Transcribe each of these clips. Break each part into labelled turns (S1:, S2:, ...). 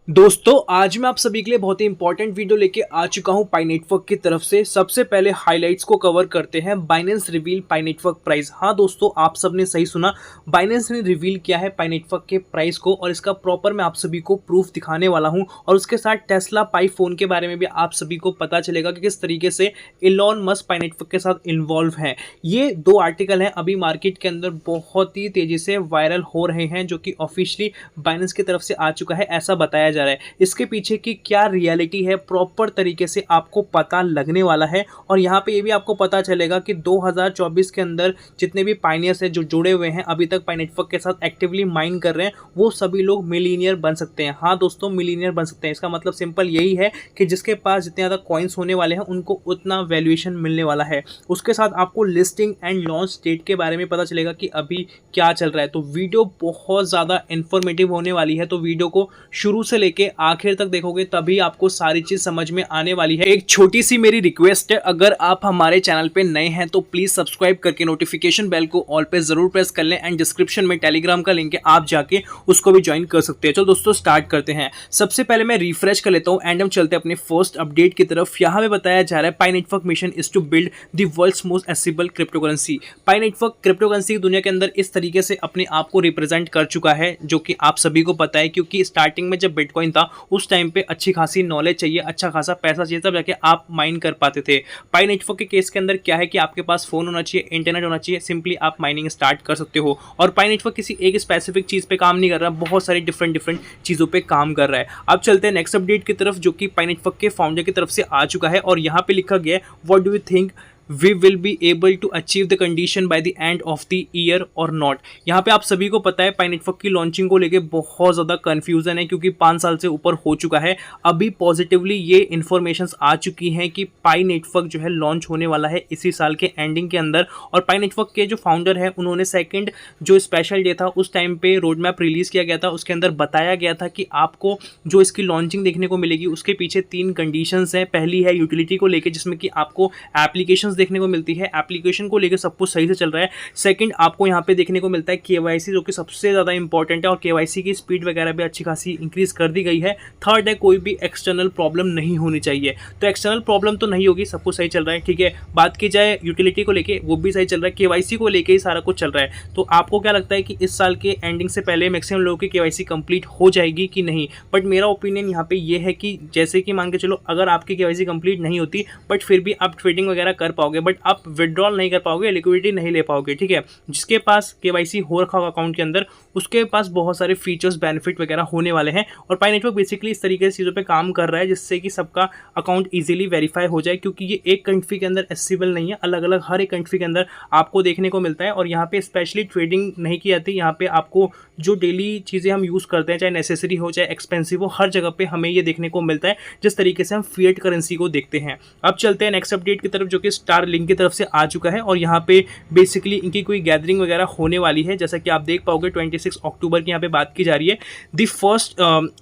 S1: दोस्तों आज मैं आप सभी के लिए बहुत ही इंपॉर्टेंट वीडियो लेके आ चुका हूं पाई नेटवर्क की तरफ से। सबसे पहले हाइलाइट्स को कवर करते हैं। बाइनेंस रिवील पाई नेटवर्क प्राइस। हाँ दोस्तों, आप सबने सही सुना, बाइनेंस ने रिवील किया है पाई नेटवर्क के प्राइस को और इसका प्रॉपर मैं आप सभी को प्रूफ दिखाने वाला हूं। और उसके साथ टेस्ला पाई फोन के बारे में भी आप सभी को पता चलेगा कि किस तरीके से इलॉन मस्क पाई नेटवर्क के साथ इन्वॉल्व हैं। ये दो आर्टिकल हैं अभी मार्केट के अंदर बहुत ही तेजी से वायरल हो रहे हैं, जो कि ऑफिशियली बाइनेंस की तरफ से आ चुका है ऐसा बताया जा रहा है। इसके पीछे की क्या रियलिटी है प्रॉपर तरीके से आपको पता लगने वाला है। और यहाँ पे ये भी आपको पता चलेगा कि 2024 के अंदर जितने भी पाइनियर्स हैं जो जुड़े हुए हैं अभी तक पाई नेटवर्क के साथ एक्टिवली माइन कर रहे हैं, वो सभी लोग मिलीनियर बन सकते हैं। हाँ दोस्तों, मिलीनियर बन सकते हैं। इसका मतलब सिंपल यही है कि जिसके पास जितने ज़्यादा कॉइन्स होने वाले हैं उनको उतना वैल्यूएशन मिलने वाला है। उसके साथ आपको लिस्टिंग एंड लॉन्च डेट के बारे में पता चलेगा कि अभी क्या चल रहा है। तो वीडियो बहुत ज़्यादा इंफॉर्मेटिव होने वाली है, तो वीडियो को शुरू से लेके आखिर तक देखोगे तभी आपको सारी चीज समझ में आने वाली है। एक छोटी सी मेरी रिक्वेस्ट है, अगर आप हमारे चैनल पे नए हैं तो प्लीज सब्सक्राइब करके नोटिफिकेशन बेल को ऑल पे जरूर प्रेस कर लें। एंड डिस्क्रिप्शन में टेलीग्राम का लिंक है, आप जाके उसको भी ज्वाइन कर सकते हैं। चलो दोस्तों स्टार्ट करते हैं। सबसे पहले मैं रिफ्रेश कर लेता हूँ एंड हम चलते हैं अपने फर्स्ट अपडेट की तरफ। यहाँ पे बताया जा रहा है Pi network mission is to build the world's most accessible crypto currency. Pi network crypto currency की दुनिया के अंदर इस तरीके से अपने आप को रिप्रेजेंट कर चुका है, जो कि आप सभी को पता है, क्योंकि स्टार्टिंग में जब बिटकॉइन था उस टाइम पे अच्छी खासी नॉलेज चाहिए, अच्छा खासा पैसा चाहिए, तब जाके आप माइन कर पाते थे। पाई नेटवर्क के केस के अंदर क्या है कि आपके पास फोन होना चाहिए, इंटरनेट होना चाहिए, सिंपली आप माइनिंग स्टार्ट कर सकते हो। और पाई नेटवर्क किसी एक स्पेसिफिक चीज पे काम नहीं कर रहा, बहुत सारी डिफरेंट चीजों पे काम कर रहा है। अब चलते हैं नेक्स्ट अपडेट की तरफ, जो कि पाई नेटवर्क के फाउंडर की तरफ से आ चुका है। और यहाँ पे लिखा गया है, what do you think we will be able to achieve the condition by the end of the year or not। यहाँ पे आप सभी को पता है पाई नेटवर्क की लॉन्चिंग को लेके बहुत ज़्यादा कन्फ्यूजन है, क्योंकि 5 साल से ऊपर हो चुका है। अभी पॉजिटिवली ये इन्फॉर्मेशंस आ चुकी हैं कि पाई नेटवर्क जो है लॉन्च होने वाला है इसी साल के एंडिंग के अंदर। और पाई नेटवर्क के जो फाउंडर है उन्होंने सेकेंड जो स्पेशल डे था उस टाइम पे रोड मैप रिलीज़ किया गया था, उसके अंदर बताया गया था कि आपको जो इसकी लॉन्चिंग देखने को मिलेगी उसके पीछे 3 कंडीशंस हैं। पहली है यूटिलिटी को लेकर, जिसमें कि आपको एप्लीकेशंस देखने को मिलती है, एप्लीकेशन को लेकर सब कुछ सही से चल रहा है। सेकंड, आपको यहाँ पे देखने को मिलता है केवाईसी, जो कि सबसे ज़्यादा इंपॉर्टेंट है, और केवाईसी की स्पीड वगैरह भी अच्छी खासी इंक्रीज कर दी गई है। थर्ड है, कोई भी एक्सटर्नल प्रॉब्लम नहीं होनी चाहिए। तो एक्सटर्नल प्रॉब्लम तो नहीं होगी, सब कुछ सही चल रहा है, ठीक है। बात की जाए यूटिलिटी को लेके, वो भी सही चल रहा है। केवाईसी को लेके ही सारा कुछ चल रहा है। तो आपको क्या लगता है कि इस साल के एंडिंग से पहले मैक्सिमम लोगों की केवाईसी कंप्लीट हो जाएगी कि नहीं? बट मेरा ओपिनियन यहाँ पे ये है कि जैसे कि मान के चलो, अगर आपकी केवाईसी कंप्लीट नहीं होती बट फिर भी आप ट्रेडिंग वगैरह कर पाओगे, बट आप विड्रॉल नहीं कर पाओगे, लिक्विडिटी नहीं ले पाओगे, ठीक है। जिसके पास केवाईसी हो रखा होगा अकाउंट के अंदर, उसके पास बहुत सारे फीचर्स बेनिफिट वगैरह होने वाले हैं। और पाई नेटवर्क बेसिकली इस तरीके से चीज़ों पे काम कर रहा है जिससे कि सबका अकाउंट इजीली वेरीफाई हो जाए, क्योंकि ये एक कंट्री के अंदर एक्सेसिबल नहीं है, अलग अलग हर एक कंट्री के अंदर आपको देखने को मिलता है। और यहाँ पे स्पेशली ट्रेडिंग नहीं की जाती, यहाँ पे आपको जो डेली चीज़ें हम यूज़ करते हैं, चाहे नेसेसरी हो चाहे एक्सपेंसिव हो, हर जगह पे हमें ये देखने को मिलता है जिस तरीके से हम फिएट करेंसी को देखते हैं। अब चलते हैं नेक्स्ट अपडेट की तरफ, जो कि स्टार लिंक की तरफ से आ चुका है। और यहाँ पे बेसिकली इनकी कोई गैदरिंग वगैरह होने वाली है, जैसा कि आप देख पाओगे 26 अक्टूबर की यहाँ पे बात की जा रही है। The first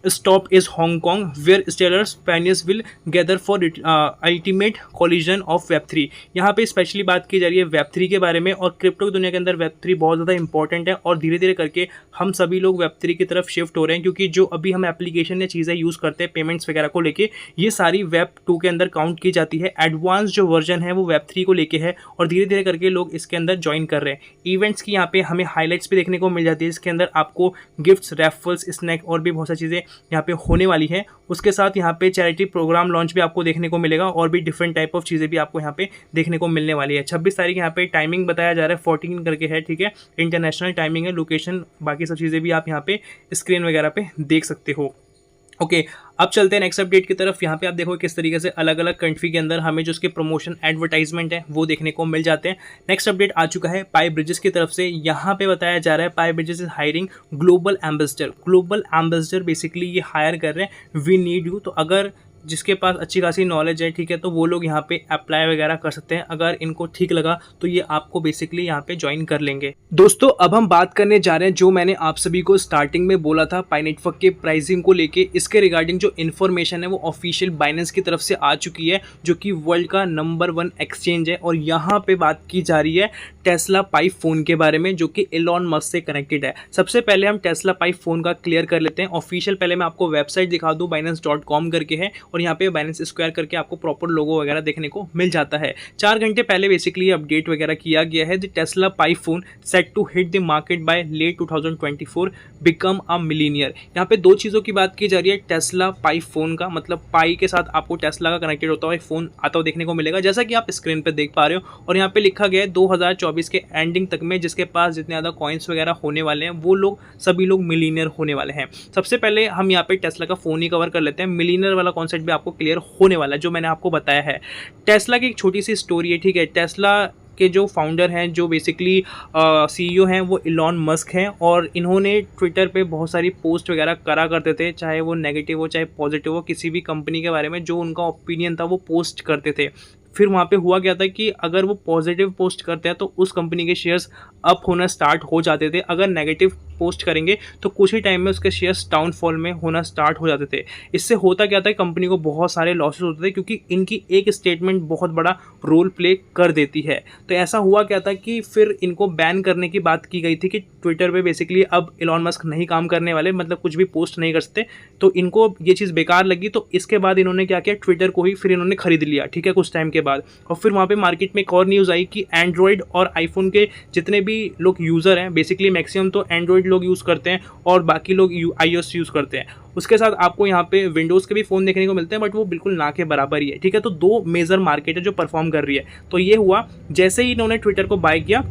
S1: stop is Hong Kong where stellars pioneers will gather for ultimate collision of वेब3। यहाँ पे स्पेशली बात की जा रही है वेब3 के बारे में। और क्रिप्टो की दुनिया के अंदर वेब3 बहुत ज़्यादा इंपॉर्टेंट है, और धीरे धीरे करके हम सभी लोग वेब3 की तरफ शिफ्ट हो रहे हैं, क्योंकि जो अभी हम एप्लीकेशन या चीज़ें यूज़ करते हैं पेमेंट्स वगैरह को लेके, ये सारी वेब2 के अंदर काउंट की जाती है। एडवांस जो वर्जन है वो वेब3 को लेके है, और धीरे धीरे करके लोग इसके अंदर ज्वाइन कर रहे हैं। इवेंट्स की यहाँ पे हमें हाइलाइट्स भी देखने को मिल जाती है, इसके अंदर आपको गिफ्ट्स, रेफरल्स, स्नैक और भी बहुत सारी चीज़ें यहाँ पे होने वाली है। उसके साथ यहाँ पे चैरिटी प्रोग्राम लॉन्च भी आपको देखने को मिलेगा, और भी डिफरेंट टाइप ऑफ चीज़ें भी आपको यहाँ पे देखने को मिलने वाली है। 26 तारीख यहाँ पे टाइमिंग बताया जा रहा है 14 करके है, ठीक है। इंटरनेशनल टाइमिंग है, लोकेशन, बाकी सब चीज़ें भी आप यहाँ पे स्क्रीन वगैरह पे देख सकते हो। ओके, अब चलते हैं नेक्स्ट अपडेट की तरफ। यहाँ पे आप देखो किस तरीके से अलग अलग कंट्री के अंदर हमें जो उसके प्रमोशन एडवर्टाइजमेंट है वो देखने को मिल जाते हैं। नेक्स्ट अपडेट आ चुका है पाई ब्रिजेस की तरफ से। यहाँ पे बताया जा रहा है Pi bridges is hiring global ambassador. Global ambassador basically ये हायर कर रहे हैं, वी नीड यू। तो अगर जिसके पास अच्छी खासी नॉलेज है, ठीक है, तो वो लोग यहाँ पे अप्लाई वगैरह कर सकते हैं। अगर इनको ठीक लगा तो ये आपको बेसिकली यहाँ पे ज्वाइन कर लेंगे। दोस्तों अब हम बात करने जा रहे हैं, जो मैंने आप सभी को स्टार्टिंग में बोला था पाई नेटवर्क के प्राइसिंग को लेके, इसके रिगार्डिंग जो इन्फॉर्मेशन है वो ऑफिशियल बाइनेंस की तरफ से आ चुकी है, जो कि वर्ल्ड का नंबर 1 एक्सचेंज है। और यहाँ पे बात की जा रही है टेस्ला पाई फ़ोन के बारे में, जो कि एलॉन मस्क से कनेक्टेड है। सबसे पहले हम टेस्ला पाई फ़ोन का क्लियर कर लेते हैं। ऑफिशियल पहले मैं आपको वेबसाइट दिखा दूँ, binance.com करके है, और यहाँ पे बाइनेंस स्क्वायर करके आपको प्रॉपर लोगो वगैरह देखने को मिल जाता है। 4 घंटे पहले बेसिकली अपडेट वगैरह किया गया है। The Tesla Pi phone set to hit the market by late 2024, become a millionaire. यहाँ पे 2 चीज़ों की बात की जा रही है। टेस्ला पाई फ़ोन का मतलब पाई के साथ आपको टेस्ला का कनेक्टेड होता हुआ एक फ़ोन आता हुआ देखने को मिलेगा, जैसा कि आप स्क्रीन पे देख पा रहे हो। और यहाँ पे लिखा गया है 2024 के एंडिंग तक में जिसके पास जितने ज़्यादा कॉइन्स वगैरह होने वाले हैं वो लोग सभी लोग मिलीनियर होने वाले हैं। सबसे पहले हम यहाँ पे टेस्ला का फ़ोन ही कवर कर लेते हैं। मिलीनियर वाला कॉन्सेप्ट भी आपको क्लियर होने वाला है जो मैंने आपको बताया है। टेस्ला की एक छोटी सी स्टोरी है, ठीक है। टेस्ला के जो फाउंडर हैं, जो बेसिकली सीईओ हैं, वो एलॉन मस्क हैं, और इन्होंने ट्विटर पे बहुत सारी पोस्ट वगैरह करा करते थे, चाहे वो नेगेटिव हो चाहे पॉजिटिव हो, किसी भी कंपनी के बारे में जो उनका ओपिनियन था वो पोस्ट करते थे। फिर वहाँ पे हुआ क्या था कि अगर वो पॉजिटिव पोस्ट करते हैं तो उस कंपनी के शेयर्स अप होना स्टार्ट हो जाते थे, अगर नेगेटिव पोस्ट करेंगे तो कुछ ही टाइम में उसके शेयर्स डाउनफॉल में होना स्टार्ट हो जाते थे। इससे होता क्या था, कंपनी को बहुत सारे लॉसेस होते थे क्योंकि इनकी एक स्टेटमेंट बहुत बड़ा रोल प्ले कर देती है। तो ऐसा हुआ क्या था कि फिर इनको बैन करने की बात की गई थी कि ट्विटर पे बेसिकली अब एलॉन मस्क नहीं काम करने वाले, मतलब कुछ भी पोस्ट नहीं कर सकते। तो इनको ये चीज़ बेकार लगी, तो इसके बाद इन्होंने क्या किया, ट्विटर को ही फिर इन्होंने खरीद लिया, ठीक है, कुछ टाइम के बाद। और फिर वहाँ पे मार्केट में एक और न्यूज़ आई कि एंड्रॉयड और आईफोन के जितने भी लोग यूज़र हैं, बेसिकली मैक्सिमम तो एंड्रॉयड लोग यूज़ करते हैं और बाकी लोग iOS यूज़ करते हैं। उसके साथ आपको यहाँ पे विंडोज़ के भी फ़ोन देखने को मिलते हैं, बट वो बिल्कुल ना के बराबर ही है, ठीक है। तो 2 मेजर मार्केट है जो परफॉर्म कर रही है। तो ये हुआ, जैसे ही इन्होंने ट्विटर को बाय किया,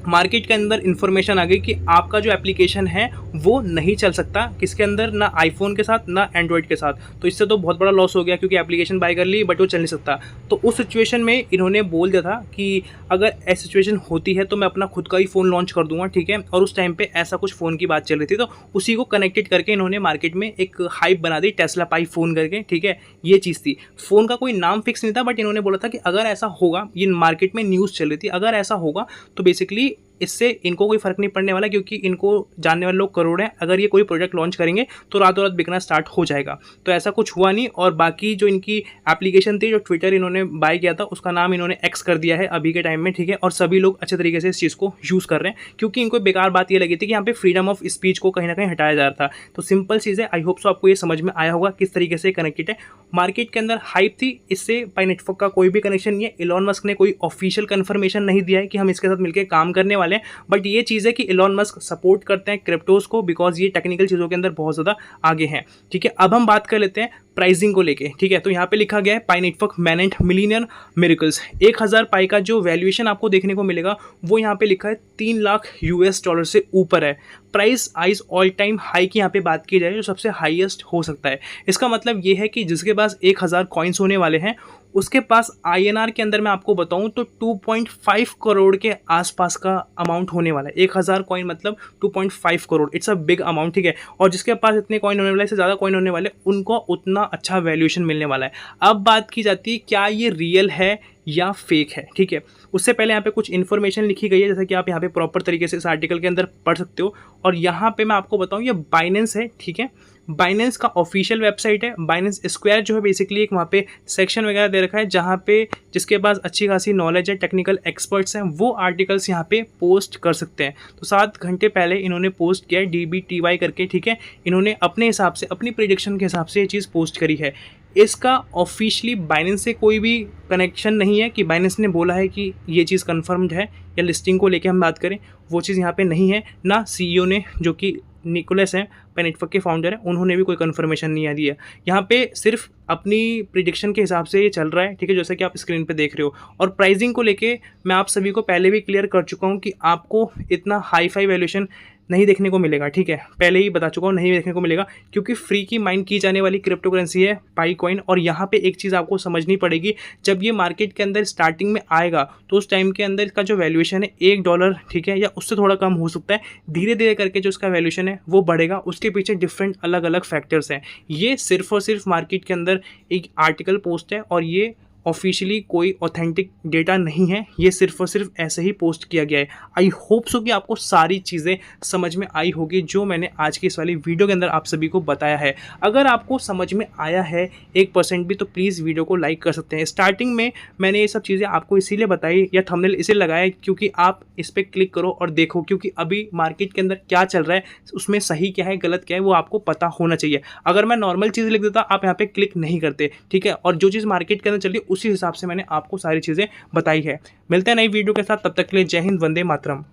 S1: मार्केट के अंदर इन्फॉर्मेशन आ गई कि आपका जो एप्लीकेशन है वो नहीं चल सकता किसके अंदर, ना आईफोन के साथ ना एंड्रॉयड के साथ। तो इससे तो बहुत बड़ा लॉस हो गया क्योंकि एप्लीकेशन बाय कर ली बट वो चल नहीं सकता। तो उस सिचुएशन में इन्होंने बोल दिया था कि अगर ऐसी सिचुएशन होती है तो मैं अपना खुद का ही फ़ोन लॉन्च कर दूंगा, ठीक है। और उस टाइम पे ऐसा कुछ फ़ोन की बात चल रही थी, तो उसी को कनेक्टेड करके इन्होंने मार्केट में एक हाइप बना दी, टेस्ला पाई फ़ोन करके, ठीक है। ये चीज़ थी। फ़ोन का कोई नाम फिक्स नहीं था, बट इन्होंने बोला था कि अगर ऐसा होगा, ये मार्केट में न्यूज़ चल रही थी, अगर ऐसा होगा तो बेसिकली इससे इनको कोई फ़र्क नहीं पड़ने वाला क्योंकि इनको जानने वाले लोग करोड़ हैं। अगर ये कोई प्रोडक्ट लॉन्च करेंगे तो रातों रात बिकना स्टार्ट हो जाएगा। तो ऐसा कुछ हुआ नहीं। और बाकी जो इनकी एप्लीकेशन थी, जो ट्विटर इन्होंने बाय किया था, उसका नाम इन्होंने एक्स कर दिया है अभी के टाइम में, ठीक है। और सभी लोग अच्छे तरीके से इस चीज़ को यूज़ कर रहे हैं क्योंकि इनको बेकार बात ये लगी थी कि यहाँ पे फ्रीडम ऑफ स्पीच को कहीं ना कहीं हटाया जा रहा था। तो सिंपल चीज़ है। आई होप सो आपको ये समझ में आया होगा किस तरीके से कनेक्टेड है। मार्केट के अंदर हाइप थी, इससे पाई नेटवर्क का कोई भी कनेक्शन नहीं है। एलॉन मस्क ने कोई ऑफिशियल कन्फर्मेशन नहीं दिया है कि हम इसके साथ मिलकर काम करने वाले हैं, बट ये चीज़ है कि एलॉन मस्क सपोर्ट करते हैं क्रिप्टोज को, बिकॉज ये टेक्निकल चीज़ों के अंदर बहुत ज़्यादा आगे हैं, ठीक है। अब हम बात कर लेते हैं प्राइसिंग को लेके, ठीक है। तो यहाँ पे लिखा गया है Pi network mainnet millionaire miracles. 1000 पाई का जो वैल्यूएशन आपको देखने को मिलेगा वो यहाँ पे लिखा है 3 लाख US डॉलर से ऊपर है। Price eyes all time high की यहाँ पे बात की जाए जो सबसे हाईएस्ट हो सकता है। इसका मतलब ये है कि जिसके पास 1000 कॉइन्स होने वाले हैं उसके पास INR के अंदर मैं आपको बताऊं तो 2.5 करोड़ के आसपास का अमाउंट होने वाला है। 1000 कॉइन मतलब 2.5 crore, it's a big amount, ठीक है। और जिसके पास इतने कॉइन होने वाले, इससे ज़्यादा कॉइन होने वाले, उनको उतना अच्छा वैल्यूएशन मिलने वाला है। अब बात की जाती है क्या ये रियल है या फेक है, ठीक है। उससे पहले यहाँ पे कुछ इन्फॉर्मेशन लिखी गई है, जैसे कि आप यहाँ पे प्रॉपर तरीके से इस आर्टिकल के अंदर पढ़ सकते हो। और यहाँ पे मैं आपको बताऊँ ये बाइनेंस है, ठीक है। बाइनेंस का ऑफिशियल वेबसाइट है। बाइनेंस स्क्वायर जो है बेसिकली एक वहाँ पे सेक्शन वगैरह दे रखा है जहाँ पे जिसके पास अच्छी खासी नॉलेज है, टेक्निकल एक्सपर्ट्स हैं, वो आर्टिकल्स यहाँ पे पोस्ट कर सकते हैं। तो 7 घंटे पहले इन्होंने पोस्ट किया है DBTY करके, ठीक है। इन्होंने अपने हिसाब से, अपनी प्रेडिक्शन के हिसाब से ये चीज़ पोस्ट करी है। इसका ऑफिशियली बाइनेंस से कोई भी कनेक्शन नहीं है कि बाइनेंस ने बोला है कि ये चीज़ कंफर्म्ड है, या लिस्टिंग को लेके हम बात करें वो चीज़ यहाँ पे नहीं है। ना CEO ने, जो कि निकोलस हैं, पाई नेटवर्क के फाउंडर हैं, उन्होंने भी कोई कंफर्मेशन नहीं दिया। यहाँ पे सिर्फ अपनी प्रिडिक्शन के हिसाब से ये चल रहा है, ठीक है, जैसा कि आप स्क्रीन पे देख रहे हो। और प्राइसिंग को लेके मैं आप सभी को पहले भी क्लियर कर चुका हूँ कि आपको इतना हाई फाई वैल्यूएशन नहीं देखने को मिलेगा, ठीक है। पहले ही बता चुका हूँ, नहीं देखने को मिलेगा क्योंकि फ्री की माइंड की जाने वाली क्रिप्टो करेंसी है पाई कॉइन। और यहाँ पे एक चीज़ आपको समझनी पड़ेगी, जब ये मार्केट के अंदर स्टार्टिंग में आएगा तो उस टाइम के अंदर इसका जो वैल्यूएशन है $1, ठीक है, या उससे थोड़ा कम हो सकता है। धीरे धीरे करके जो इसका वैल्यूएशन है वो बढ़ेगा, उसके पीछे डिफरेंट अलग अलग फैक्टर्स हैं। ये सिर्फ और सिर्फ मार्केट के अंदर एक आर्टिकल पोस्ट है और ये ऑफिशियली कोई ऑथेंटिक डेटा नहीं है, ये सिर्फ और सिर्फ ऐसे ही पोस्ट किया गया है। आई होप सो कि आपको सारी चीज़ें समझ में आई होगी जो मैंने आज की इस वाली वीडियो के अंदर आप सभी को बताया है। अगर आपको समझ में आया है 1% भी तो प्लीज़ वीडियो को लाइक कर सकते हैं। स्टार्टिंग में मैंने ये सब चीज़ें आपको इसीलिए बताई या थंबनेल इसलिए लगाया क्योंकि आप इस पर क्लिक करो और देखो, क्योंकि अभी मार्केट के अंदर क्या चल रहा है, उसमें सही क्या है गलत क्या है वो आपको पता होना चाहिए। अगर मैं नॉर्मल चीज़ लिख देता आप यहाँ पे क्लिक नहीं करते, ठीक है। और जो चीज़ मार्केट के अंदर चल रही है उसी हिसाब से मैंने आपको सारी चीज़ें बताई है। मिलते हैं नई वीडियो के साथ, तब तक के लिए जय हिंद, वंदे मातरम।